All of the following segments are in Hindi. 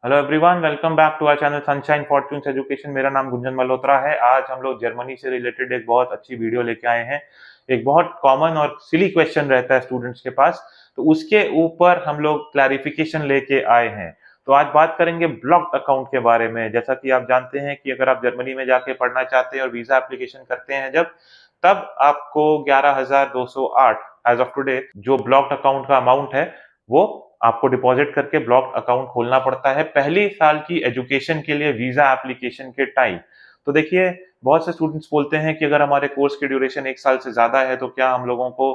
Hello everyone, welcome back to our channel Sunshine Fortunes Education. मेरा नाम गुंजन मल्होत्रा है। आज हम लोग जर्मनी से रिलेटेड एक बहुत अच्छी वीडियो लेके आए हैं। एक बहुत कॉमन और सिली क्वेश्चन रहता है स्टूडेंट्स के पास, तो उसके ऊपर हम लोग क्लैरिफिकेशन लेके आए हैं। तो आज बात करेंगे ब्लॉक्ड अकाउंट के बारे में। जैसा कि आप जानते हैं कि अगर आप जर्मनी में जाके पढ़ना चाहते हैं और वीजा एप्लीकेशन करते हैं तब आपको 11,208 एज ऑफ टुडे जो ब्लॉक्ड अकाउंट का अमाउंट है वो आपको डिपॉजिट करके ब्लॉक अकाउंट खोलना पड़ता है पहली साल की एजुकेशन के लिए वीजा एप्लीकेशन के टाइम। तो देखिए, बहुत से स्टूडेंट्स बोलते हैं कि अगर हमारे कोर्स की ड्यूरेशन 1 साल से ज्यादा है तो क्या हम लोगों को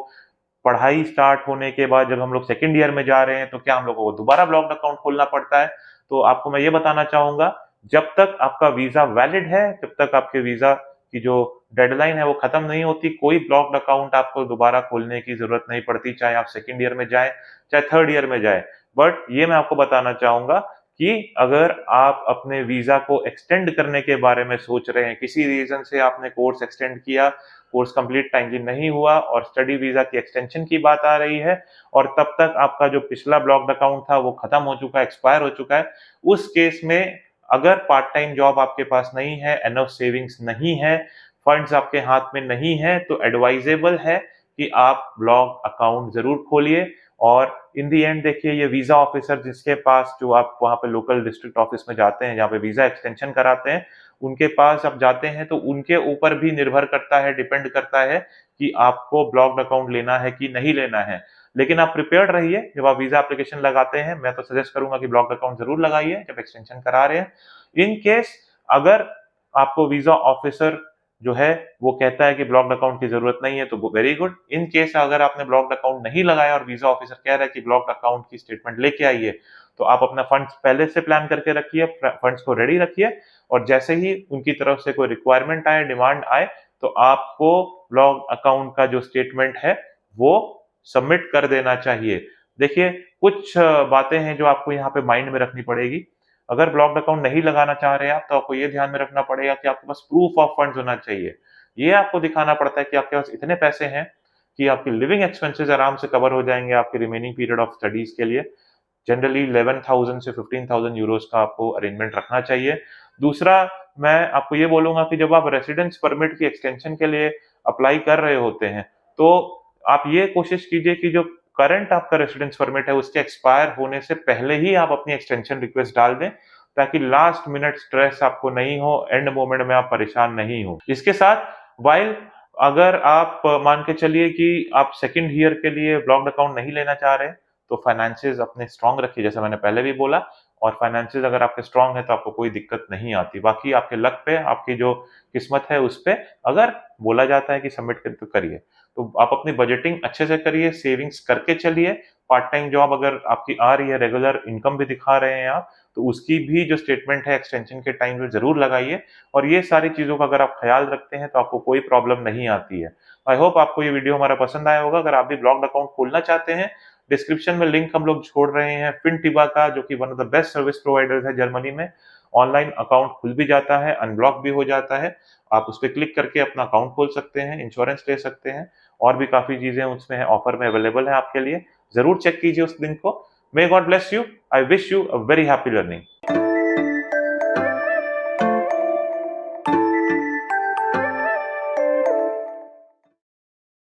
पढ़ाई स्टार्ट होने के बाद जब हम लोग सेकेंड ईयर में जा रहे हैं तो क्या हम लोगों को दोबारा ब्लॉक्ड अकाउंट खोलना पड़ता है। तो आपको मैं ये बताना चाहूंगा, जब तक आपका वीजा वैलिड है, जब तक आपके वीजा की जो डेडलाइन है वो खत्म नहीं होती, कोई ब्लॉक्ड अकाउंट आपको दोबारा खोलने की जरूरत नहीं पड़ती, चाहे आप सेकेंड ईयर में जाए चाहे थर्ड ईयर में जाए। बट ये मैं आपको बताना चाहूंगा कि अगर आप अपने वीजा को एक्सटेंड करने के बारे में सोच रहे हैं, किसी रीजन से आपने कोर्स एक्सटेंड किया, कोर्स कंप्लीट टाइमली नहीं हुआ और स्टडी वीजा की एक्सटेंशन की बात आ रही है और तब तक आपका जो पिछला ब्लॉक्ड अकाउंट था वो खत्म हो चुका है, एक्सपायर हो चुका है, उस केस में अगर पार्ट टाइम जॉब आपके पास नहीं है, एनफ सेविंग्स नहीं है, फंड्स आपके हाथ में नहीं है, तो एडवाइजेबल है कि आप ब्लॉक अकाउंट जरूर खोलिए। और इन दी एंड देखिए, ये वीजा ऑफिसर जिसके पास, जो आप वहां पे लोकल डिस्ट्रिक्ट ऑफिस में जाते हैं जहाँ पे वीजा एक्सटेंशन कराते हैं, उनके पास आप जाते हैं तो उनके ऊपर भी निर्भर करता है, डिपेंड करता है कि आपको ब्लॉक्ड अकाउंट लेना है कि नहीं लेना है। लेकिन आप प्रिपेयर्ड रहिए, जब आप वीजा एप्लीकेशन लगाते हैं मैं तो सजेस्ट करूंगा कि ब्लॉक्ड अकाउंट जरूर लगाइए जब एक्सटेंशन करा रहे हैं। इन केस अगर आपको वीजा ऑफिसर जो है वो कहता है कि ब्लॉक्ड अकाउंट की जरूरत नहीं है तो वेरी गुड। इन केस अगर आपने ब्लॉक्ड अकाउंट नहीं लगाया और वीजा ऑफिसर कह रहा है कि ब्लॉक्ड अकाउंट की स्टेटमेंट लेके आइए, तो आप अपना फंड्स पहले से प्लान करके रखिए, फंड्स को रेडी रखिए और जैसे ही उनकी तरफ से कोई रिक्वायरमेंट आए, डिमांड आए, तो आपको ब्लॉक अकाउंट का जो स्टेटमेंट है वो सबमिट कर देना चाहिए। देखिए, कुछ बातें हैं जो आपको यहाँ पे माइंड में रखनी पड़ेगी। अगर ब्लॉक्ड अकाउंट नहीं लगाना चाह रहे हैं आप, तो आपको ये ध्यान में रखना पड़ेगा कि आपके पास प्रूफ ऑफ फंड्स होना चाहिए। ये आपको दिखाना पड़ता है कि आपके पास इतने पैसे हैं कि आपकी लिविंग एक्सपेंसेस आराम से कवर हो जाएंगे आपके रिमेनिंग पीरियड ऑफ स्टडीज के लिए। जनरली 11,000 से 15,000 यूरोज का आपको अरेंजमेंट रखना चाहिए। दूसरा, मैं आपको ये बोलूंगा कि जब आप रेसिडेंस परमिट की एक्सटेंशन के लिए अप्लाई कर रहे होते हैं, तो आप ये कोशिश कीजिए कि जो करंट आपका रेसिडेंस परमिट है उसके एक्सपायर होने से पहले ही आप अपनी एक्सटेंशन रिक्वेस्ट डाल दें, ताकि लास्ट मिनट स्ट्रेस आपको नहीं हो, एंड मोमेंट में आप परेशान नहीं हो। इसके साथ वाइल अगर आप मान के चलिए कि आप सेकंड ईयर के लिए ब्लॉक्ड अकाउंट नहीं लेना चाह रहे, तो फाइनेंसेस अपने स्ट्रांग रखिए, जैसे मैंने पहले भी बोला। और फाइनेंसेस अगर आपके स्ट्रांग है तो आपको कोई दिक्कत नहीं आती। बाकी आपके लक पे, आपकी जो किस्मत है उस पे, अगर बोला जाता है कि सबमिट कर तो करिए। तो आप अपनी बजटिंग अच्छे से करिए, सेविंग्स करके चलिए। पार्ट टाइम जॉब अगर आपकी आ रही है, रेगुलर इनकम भी दिखा रहे हैं आप, तो उसकी भी जो स्टेटमेंट है एक्सटेंशन के टाइम पे जरूर लगाइए। और ये सारी चीजों का अगर आप ख्याल रखते हैं तो आपको कोई प्रॉब्लम नहीं आती है। आई होप आपको ये वीडियो हमारा पसंद आया होगा। अगर आप भी ब्लॉक्ड अकाउंट खोलना चाहते हैं, डिस्क्रिप्शन में लिंक हम लोग छोड़ रहे हैं फिनटिबा का, जो कि one of the best service providers है जर्मनी में। ऑनलाइन अकाउंट खुल भी जाता है, अनब्लॉक भी हो जाता है। आप उस पर क्लिक करके अपना अकाउंट खोल सकते हैं, इंश्योरेंस ले सकते हैं, और भी काफी चीजें उसमें है, ऑफर में अवेलेबल है आपके लिए। जरूर चेक कीजिए उस लिंक को। May God bless you. I wish you a very happy learning.